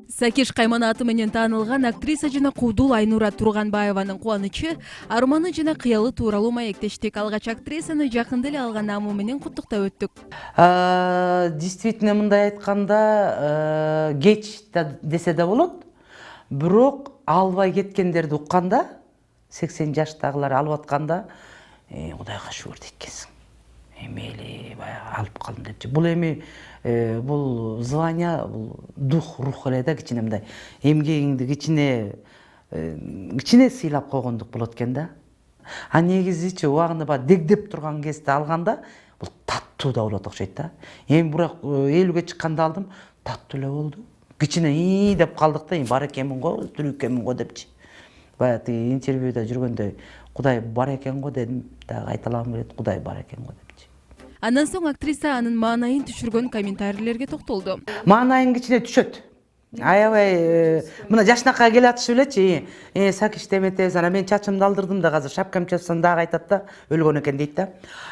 Сакиш Кайман аты менен таанылган актриса жана куудул Айнура Турганбаеванын кубанычы, арманы жана кыялы тууралуу маектештик. Алгач актрисаны жакында эле алган наамы менен куттуктап өттүк. Действительно, мындай айтканда кеч десе да болот. Бирок албай кеткендерди укканда, 80 жаштагылар алып атканда, Кудайга шүгүр дейт экенсиң. Мейли баягы алып калдым депчи. Бул эми бул звание, бул дух, рух эле да, кичине мындай эмгегиңди кичине сыйлап койгондук болот экен да. А негизичи убагында баягы дегдеп турган кезде алганда бул таттуу да болот окшойт да. Эми бирок 50ге чыкканда алдым, таттуу эле болду. Кичине деп калдык да, бар экенмин го, тирүү экенмин го депчи. Баягы тиги интервьюда жүргөндө Кудай бар экен го дедим, дагы айта алагым келет, Кудай бар экен го депчи. Андан соң актриса анын маанайын түшүргөн комментарийлерге токтолду. Маанайың кичине түшөт. Аябай мына жашнакка келе атышып элечи, Сакиш деметебиз, анан мен чачымды алдырдым да, азыр шапкамды чапсам дагы айтат да, өлгөн экен дейт да.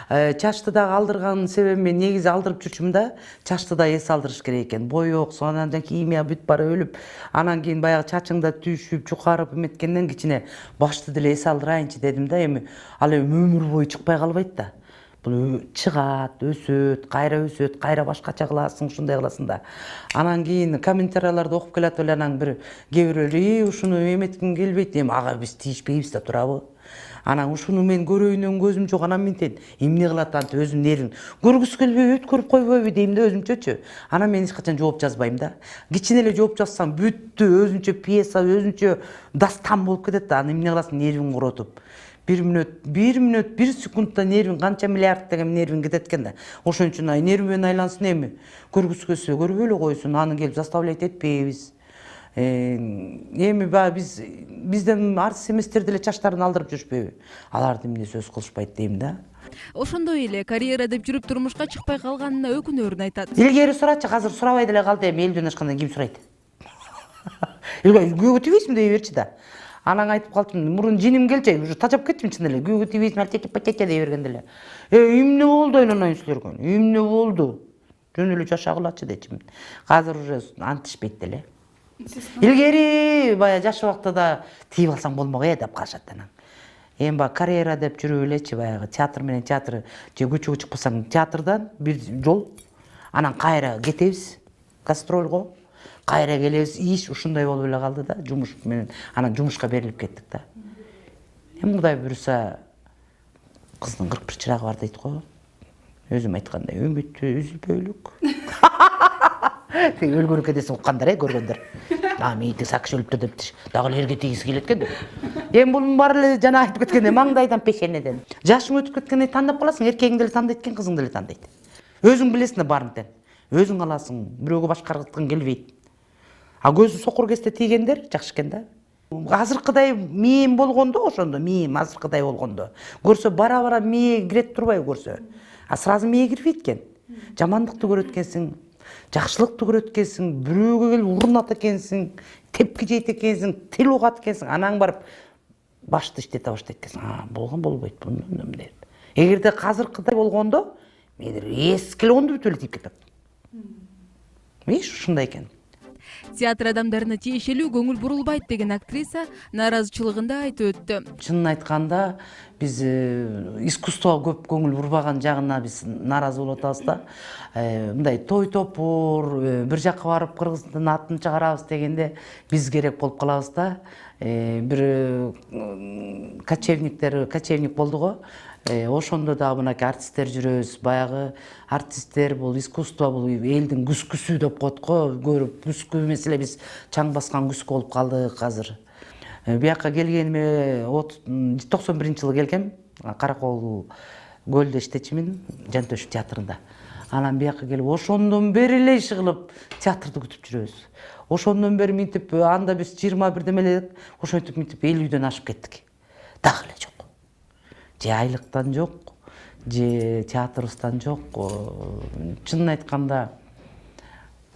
Чачты дагы алдырган себебим мен негизи алдырып жүрчүмүн да, чачты да эс алдырыш керек экен. Боек, анан кийимия бүт бара өлүп, анан кийин баягы чачыңда түйшүп, жукарып эметкенден кичине башты деле эс алдырайынчы дедим да, эми ал өмүр бою чыкпай калбайт да. Бул чыгат, өсөт, кайра башкача кыласың, ушундай кыласың да. Анан кийин комментарийлерди окуп келатып эле анан бир кээ бирөө ушуну эметким келбейт, эми ага биз тийишпейбиз да турабы. Анан ушуну мен көрөйүнөн көзүм жок, анан мынтен эмне кылат антип өзүм нервин көргүсү келбейби, көрүп койбойбу дейм да өзүмчөчү. Анан мен эч качан жооп жазбайм да. Кичине эле жооп жазсам бүттү, өзүнчө пьеса, өзүнчө дастан болуп кетет да. Анан эмне кыласың, нервиң куротуп. 1 мүнөт, 1 секундта нервиң канча миллиард деген нервиң кетет экен да. Ошон үчүн нерви менен айлансын, эми көргүсү келсе көрбөй эле койсун, аны келип заставлять этпейбиз. Эми баягы бизден артист эместер деле чачтарын алдырып жүрүшпөйбү? Аларды эмне сөз кылышпайт дейм да. Ошондой эле карьера деп жүрүп турмушка чыкпай калганына өкүнөрүн айтат. Илгери сурачы, азыр сурабай деле калды, эми 50ден ашкандан ким сурайт? Күйөөгө тийбейсиңби дей берчи да. Анан айтып калдым, мурун жиним келчи, уже тажап кеттим чын эле. Күйөөгө тийбейсиң, алтече дей бергенде эле. Эмне болду айланайын силерге? Эмне болду? Жөн эле жашагылачы дечимин. Азыр уже антишпейт деле. Илгери баягы жаш убактыда тийип алсаң болмок деп калышат анан. Эми баягы карьера деп жүрүп элечи, баягы театр менен театр, же көчөгө чыкпасаң театрдан бир жол, анан кайра кетебиз гастролго. Кайра келебиз, иш ушундай болуп эле калды да, жумуш менен анан жумушка берилип кеттик да. Эми Кудай буюрса кыздын 41 чырагы бар дейт го. Өзүм айткандай үмүтү үзүлбөйлүк. Тиги өлгөн экен десем уккандар, көргөндөр. Мейти Сакиш өлүптүр дептир. Дагы элерге тийгиси келет экен деп. Эми бунун баары эле жана айтып кеткендей маңдайдан пешенеден. Жашың өтүп кеткенден тандап каласың, эркегиңди эле тандайт экен, кызыңды эле тандайт. Өзүң билесиң да баарын тең. Өзүң аласың, бирөөгө башкарткың келбейт. А көзү сокур кезде тийгендер жакшы экен да. Азыркыдай мээм болгондо, ошондо мээм азыркыдай болгондо. Көрсө бара мээ кирет турбайбы көрсө. А сразу мээ кирбейт экен. Жамандыкты көрөт экенсиң, жакшылыкты көрөт экенсиң, бирөөгө келип урунат экенсиң, тепки жейт экенсиң, тил угат экенсиң, анан барып башты иштете баштайт экенсиң. Болгон болбойт бунун деп. Эгерде азыркыдай болгондо, мендер эски эле оңду бүт эле тийип кетет. Миш ушундай экен. Театр адамдарына тиешелүү көңүл бурулбайт деген актриса нааразычылыгын да айтып өттү. Чынын айтканда, биз искусствого көп көңүл бурбаган жагына биз нааразы болуп атабыз да. Мындай той топур, бир жакка барып кыргыздын атын чыгарабыз дегенде биз керек болуп калабыз да. Бир кочевник болду го. Ошондо да мынакей артисттер жүрөбүз, баягы артисттер бул искусство, бул элдин күскүсү деп коет го, көрүп күскү эмес эле биз чаң баскан күскү болуп калдык азыр. Бияка келгениме 91-жылы келгем, Каракол көлдө иштечимин, Жантөшүп театрында. Анан бияка келип ошондон бери эле иш кылып театрды күтүп жүрөбүз. Ошондон бери минтип анда биз 21 демеледик, ошентип минтип 50дөн ашып кеттик. Дагы эле жок. Же айлыктан жок, же театрыбыздан жок. Чынын айтканда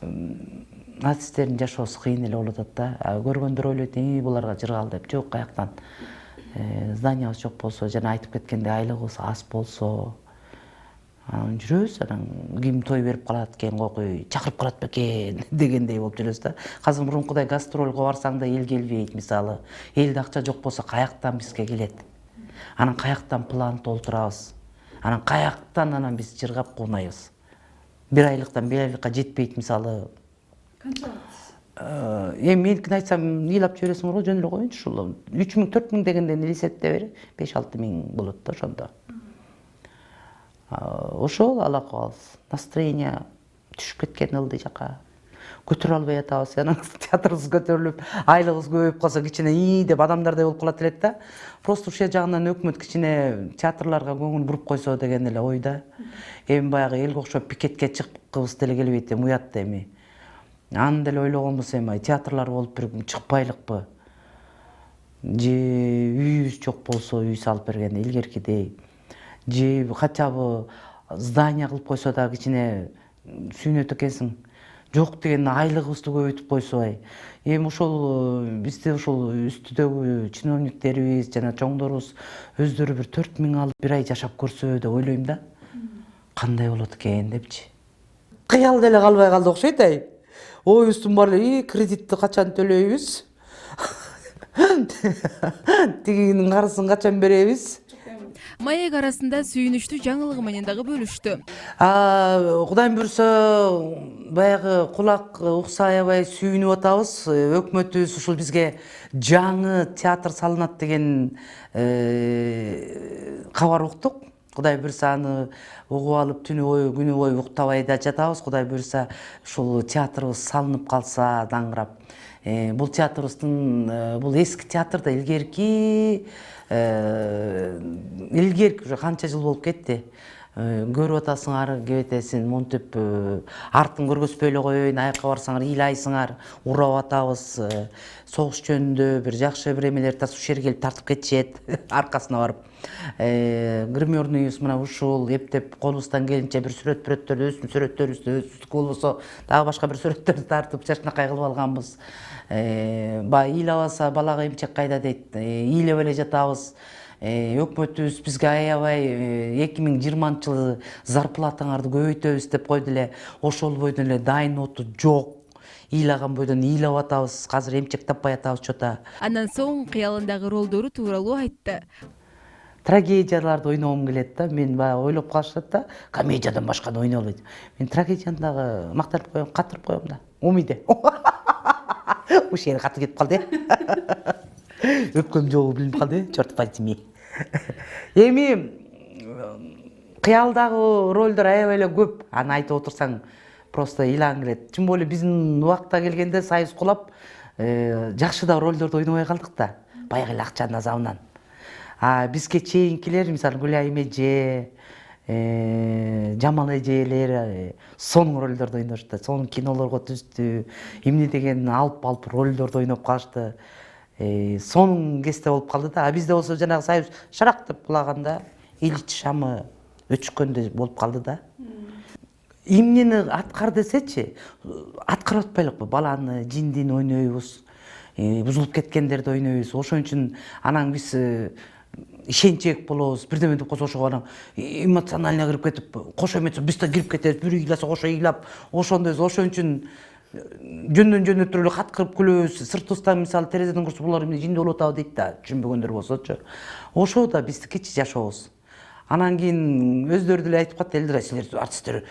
артисттердин жашоосу кыйын эле болуп атат да. Көргөндөр ойлойт, буларга жыргал деп. Жок, каяктан. Зданиябыз жок болсо, жана айтып кеткендей айлыгыбыз аз болсо, анан жүрөбүз, анан ким той берип калат экен, кокуй чакырып калат бекен дегендей болуп жүрөбүз да. Азыр мурункудай гастролго барсаң да эл келбейт, мисалы. Элде акча жок болсо каяктан бизге келет? Анан каяктан план толтурабыз? Анан каяктан анан биз жыргап куунайбыз? Бир айлыктан бир айлыкка жетпейт, мисалы. Канча? Меникин айтсам, ыйлап жибересиңер го, жөн эле коеюнчу, ушул 3000 4000 дегенден эсептеп бери, 5-6 миң болот да ошондо. Ошол ала калабыз. Настроение түшүп кеткен ылдый жака. Көтөрө албай атабыз. Анан театрыбыз көтөрүлүп, айлыгыбыз көбөйүп калса кичине ии деп адамдардай болуп калат элек да. Просто ушул жагынан өкмөт кичине театрларга көңүл буруп койсо деген эле ойда. Эми баягы элге окшоп пикетке чыккыбыз деле келбейт, уят эми. Аны деле ойлогонбуз, эми театрлар болуп бир чыкпайлыкпы? Же үйүбүз жок болсо үй салып берген илгеркидей. Же хотя бы здание кылып койсо да кичине сүйүнөт экенсиң. Жок деген айлыгыбызды көбөйтүп койсой. Эми ошол бизде ошол үстүдөгү чиновниктерибиз жана чоңдорубуз өздөрү бир 4000 алып бир ай жашап көрсө деп ойлойм да. Кандай болот экен депчи. Кыял деле калбай калды окшойт ай. Оюбуздун баары эле кредитти качан төлөйбүз? Тигинин карысын качан беребиз? Маек арасында сүйүнүчтүү жаңылыгы менен дагы бөлүштү. Кудайым буйрса, баягы кулак уксай аябай сүйүнүп атабыз. Өкмөтүбүз ушул бизге жаңы театр салынат деген кабар уктук. Кудай буйрса аны угуп алып түнү бою, күнү бою уктабай да жатабыз. Кудай буйрса ушул театрыбыз салынып калса даңгырап. Бул театрыбыздын, бул эски театр да илгерки уже канча жыл болуп кетти. Көрүп атасыңар, кебетесин монтип артын көргөзбөй эле коеюн, аякка барсаңар ыйлайсыңар, урап атабыз. Согуш жөнүндө бир жакшы бир эмелер ушул жерге келип тартып кетишет, аркасына барып. Гримерныйыбыз мына ушул эптеп колубуздан келинче бир өзүбүздүн сүрөттөрүбүздү өзүбүздүкү болбосо дагы башка бир сүрөттөрдү тартып чачынакай кылып алганбыз. Баягы ыйлабаса балага эмчек кайда дейт, ыйлап эле жатабыз. Өкмөтүбүз бизге аябай 2020-жылы зарплатаңарды көбөйтөбүз деп койду эле. Ошол бойдон эле дайын оту жок. Ыйлаган бойдон ыйлап атабыз. Азыр эмчек таппай атабыз чота. Андан соң кыялындагы ролдору тууралуу айтты. Трагедияларды ойногум келет да. Мен баягы ойлоп калышат да, комедиядан башканы ойной албайт. Мен трагедияны дагы мактанып коем, катырып коем да. Умиде. Ушул жери каты кетип калды. Өпкөм жогу билинип калды, чорт возьми. Эми кыялдагы ролдор аябай эле көп. Аны айтып отурсаң просто ыйлагың келет. Чын боло биздин убакта келгенде Союз кулап жакшы да ролдорду ойнобой калдык да. Баягы эле акчанын азабынан. Бизге чейинкилер, мисалы Гүлайым эже, Жамал эжелер сонун ролдорду ойношты. Сонун кинолорго түздү. Эмне деген алып ролдорду ойноп калышты. Сонун кесте болуп калды да. Бизде болсо жанагы Союз шарак деп кулаганда Ильич шамы өчкөндө болуп калды да. Эмнени аткар десечи, аткарып атпайлыкпы? Баланы, жиндин ойнойбуз, бузулуп кеткендерди ойнойбуз. Ошон үчүн анан биз ишенчээк болобуз. Бирдеме деп койсо ошого анан эмоционально кирип кетип, кошо эмесе биз да кирип кетебиз. Бирөө ыйласа кошо ыйлап, ошондойбуз. Ошон үчүн жөндөн туруп эле каткырып күлөбүз. Сыртыбыздан мисалы терезеден көрсө булар эмне жинди болуп атабы дейт да, түшүнбөгөндөр болсочу. Ошо да биздикичи жашообуз. Анан кийин өздөрү деле айтып калат, элдер силер артисттер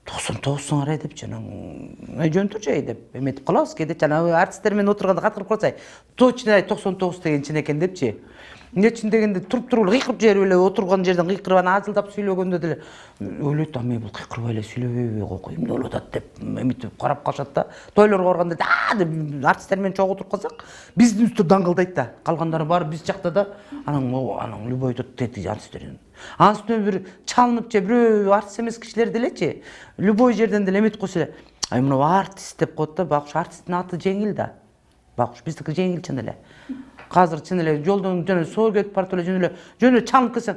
99-суңар депчи, жөн турчу деп эметип калабыз. Кээде жанагы артисттер менен отурганда каткырып калсай, точно 99 деген чын экен депчи. Эмне үчүн дегенде туруп эле кыйкырып жиберип эле отурган жерден кыйкырып анан азылдап сүйлөгөндө деле ойлойт, мен бул кыйкырбай эле сүйлөбөйбү кокуй, эмне болуп атат деп эметип карап калышат да. Тойлорго барганда деп артисттер менен чогуу отуруп калсак, биздин үстү даңгылдайт да. Калгандары баары биз жакта да. Анан любой тети артисттер. Анын үстүнө бир чалынып же бирөө артист эмес кишилер делечи, любой жерден деле эметип койсо эле, мына артист деп коет да. Бак ушу артисттин аты жеңил да. Бак ушу биздики жеңил чын эле. Азыр чын эле жолдон жөн соо кетип барып эле жөн эле чалынып келсең,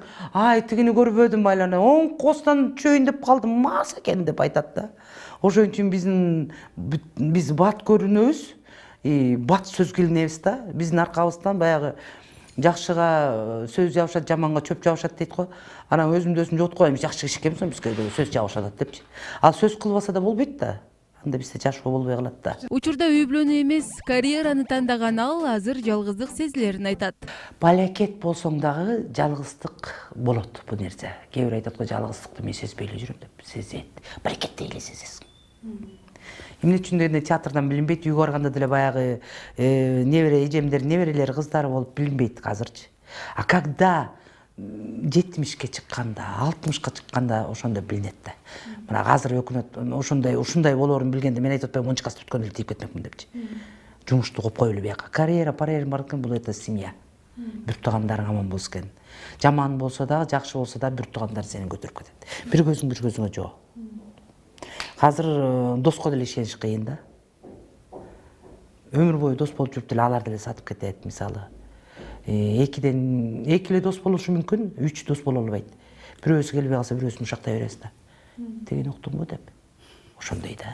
тигини көрбөдүм байлана, оң костан чөйүн деп калдым, мас экен деп айтат да. Ошон үчүн биз бат көрүнөбүз, бат сөз килинебиз да. Биздин аркабыздан баягы жакшыга сөз жабышат, жаманга чөп жабышат дейт го. Анан өзүмдү өзүм жоготуп коем, жакшы киши экенбиз, бизге сөз жабышат депчи. Ал сөз кылбаса да болбойт да. Анда бизде жашоо болбой калат да. Учурда үй бүлөнү эмес, карьераны тандаган ал азыр жалгыздык сезилерин айтат. Балекет болсоң дагы жалгыздык болот бул нерсе. Кээ бир айтат го, жалгыздыкты мен сезбей эле жүрөм деп. Сезет. Балекетте эле сезесиң. Эмне үчүн дегенде театрдан билинбейт, үйгө барганда деле баягы небере эжемдер, неберелер, кыздары болуп билинбейт азырчы. А когда 70-ке чыкканда, 60-ка чыкканда ошондо билинет да. Мына азыр өкмөт ушундай болоорун билгенде мен айтып атпаймынбы, 10 класс бүткөндө эле тийип кетмекмин депчи. Жумушту коюп койгула бияка. Карьера бар экен, бул это семья. Бир туугандарың аман болсун экен. Жаман болсо да, жакшы болсо да бир туугандар сени көтөрүп кетет. Бир көзүңө жоо. Азыр доско деле ишениш кыйын да. Өмүр бою дос болуп жүрүп деле алар деле сатып кетет, мисалы. Эки эле дос болушу мүмкүн, 3 дос боло албайт. Бирөөсү келбей калса, бирөөсүн ушактай бересиз да. Деген уктуңбу деп. Ошондой да.